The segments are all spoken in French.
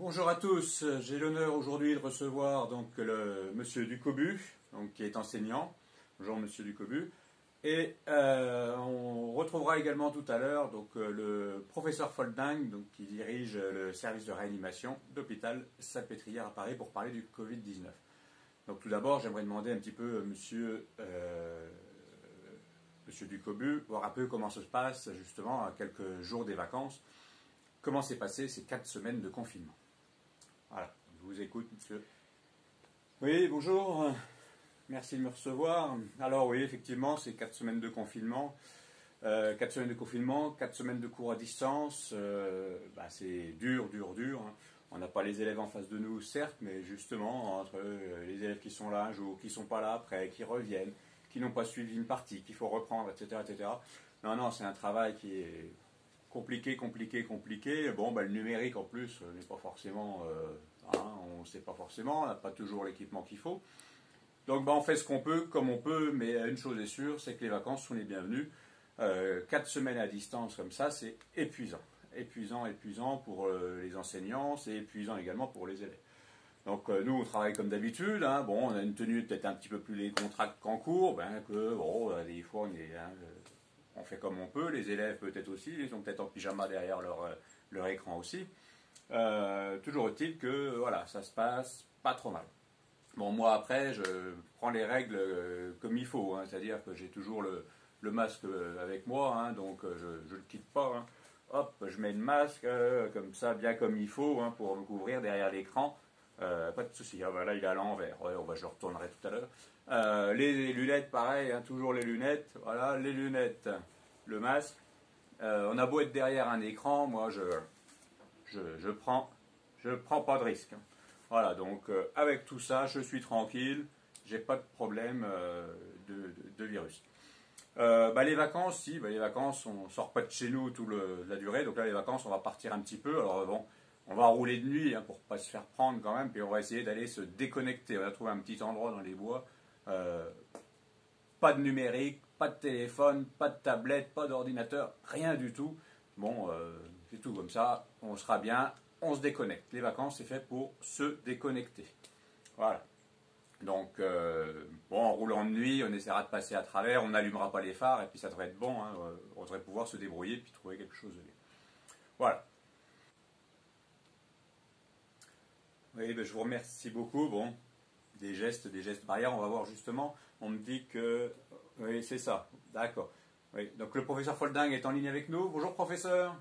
Bonjour à tous, j'ai l'honneur aujourd'hui de recevoir donc le monsieur Ducobu, donc, qui est enseignant. Bonjour monsieur Ducobu. Et on retrouvera également tout à l'heure le professeur Folding, donc, qui dirige le service de réanimation d'hôpital Salpêtrière à Paris pour parler du Covid-19. Donc tout d'abord, j'aimerais demander un petit peu monsieur Ducobu, voir un peu comment ça se passe justement à quelques jours des vacances. Comment s'est passé ces 4 semaines de confinement? Voilà, je vous écoute, monsieur. Oui, bonjour. Merci de me recevoir. Alors oui, effectivement, c'est 4 semaines de confinement. 4 semaines de confinement, 4 semaines de cours à distance. C'est dur, dur. Hein. On n'a pas les élèves en face de nous, certes, mais justement, entre les élèves qui sont là un jour, qui ne sont pas là après, qui reviennent, qui n'ont pas suivi une partie, qu'il faut reprendre, etc. etc. Non, c'est un travail qui est compliqué. Bon, le numérique en plus n'est pas forcément, on ne sait pas forcément, on n'a pas toujours l'équipement qu'il faut. Donc on fait ce qu'on peut, comme on peut, mais une chose est sûre, c'est que les vacances sont les bienvenues. 4 semaines à distance comme ça, c'est épuisant. Épuisant pour les enseignants, c'est épuisant également pour les élèves. Donc nous, on travaille comme d'habitude. Hein. Bon, on a une tenue peut-être un petit peu plus décontractée qu'en cours, des fois on fait comme on peut. Les élèves peut-être aussi, ils sont peut-être en pyjama derrière leur écran aussi. Toujours est-il que voilà, ça se passe pas trop mal. Bon, moi après, je prends les règles comme il faut, hein, c'est-à-dire que j'ai toujours le masque avec moi, hein, donc je ne le quitte pas. Hein. Hop, je mets le masque comme ça, bien comme il faut, hein, pour me couvrir derrière l'écran. Pas de souci. Ah, là, il est à l'envers. Ouais, je le retournerai tout à l'heure. Les lunettes, pareil, hein, toujours les lunettes. Voilà, les lunettes, le masque. On a beau être derrière un écran, moi, je prends pas de risque. Hein. Voilà, donc avec tout ça, je suis tranquille, j'ai pas de problème de virus. Les vacances, les vacances, on sort pas de chez nous toute la durée, donc là les vacances, on va partir un petit peu. Alors bon, on va rouler de nuit hein, pour pas se faire prendre quand même, puis on va essayer d'aller se déconnecter. On va trouver un petit endroit dans les bois, pas de numérique, pas de téléphone, pas de tablette, pas d'ordinateur, rien du tout. Bon, c'est tout comme ça, on sera bien. On se déconnecte. Les vacances, c'est fait pour se déconnecter. Voilà. Donc, en roulant de nuit, on essaiera de passer à travers, on n'allumera pas les phares, et puis ça devrait être bon. Hein, on devrait pouvoir se débrouiller, puis trouver quelque chose de bien. Voilà. Oui, je vous remercie beaucoup. Bon, des gestes barrières, on va voir justement. On me dit que... Oui, c'est ça. D'accord. Oui. Donc, le professeur Folding est en ligne avec nous. Bonjour, professeur.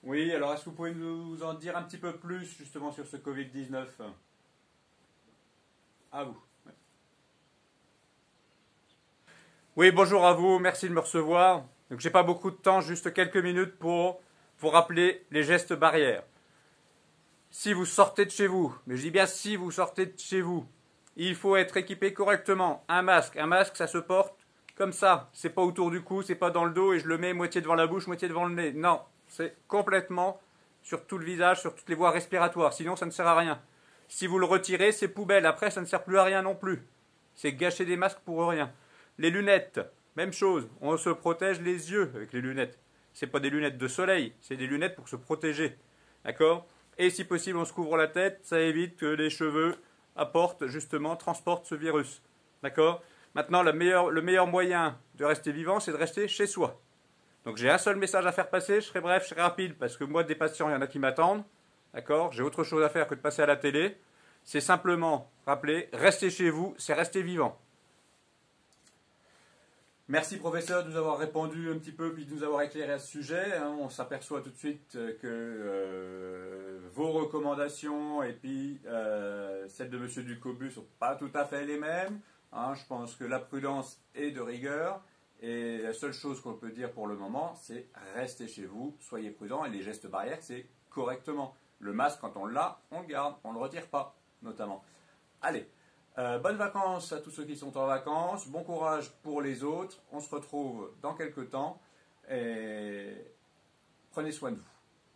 Oui, alors est-ce que vous pouvez nous en dire un petit peu plus justement sur ce Covid-19? À vous. Oui, bonjour à vous, merci de me recevoir. Donc j'ai pas beaucoup de temps, juste quelques minutes pour vous rappeler les gestes barrières. Si vous sortez de chez vous, mais je dis bien si vous sortez de chez vous, il faut être équipé correctement. Un masque, ça se porte comme ça. C'est pas autour du cou, c'est pas dans le dos et je le mets moitié devant la bouche, moitié devant le nez. Non. C'est complètement sur tout le visage, sur toutes les voies respiratoires. Sinon, ça ne sert à rien. Si vous le retirez, c'est poubelle. Après, ça ne sert plus à rien non plus. C'est gâcher des masques pour rien. Les lunettes, même chose. On se protège les yeux avec les lunettes. Ce n'est pas des lunettes de soleil, c'est des lunettes pour se protéger. D'accord? Et si possible, on se couvre la tête. Ça évite que les cheveux transportent ce virus. D'accord? Maintenant, le meilleur moyen de rester vivant, c'est de rester chez soi. Donc j'ai un seul message à faire passer, je serai bref, je serai rapide, parce que moi, des patients, il y en a qui m'attendent. D'accord? J'ai autre chose à faire que de passer à la télé. C'est simplement rappeler, restez chez vous, c'est rester vivant. Merci professeur de nous avoir répondu un petit peu, puis de nous avoir éclairé à ce sujet. On s'aperçoit tout de suite que vos recommandations et puis celles de monsieur Ducobu ne sont pas tout à fait les mêmes. Je pense que la prudence est de rigueur. Et la seule chose qu'on peut dire pour le moment, c'est restez chez vous, soyez prudents. Et les gestes barrières, c'est correctement. Le masque, quand on l'a, on le garde, on ne le retire pas, notamment. Allez, bonnes vacances à tous ceux qui sont en vacances. Bon courage pour les autres. On se retrouve dans quelques temps. Et prenez soin de vous,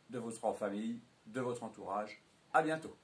de votre famille, de votre entourage. À bientôt.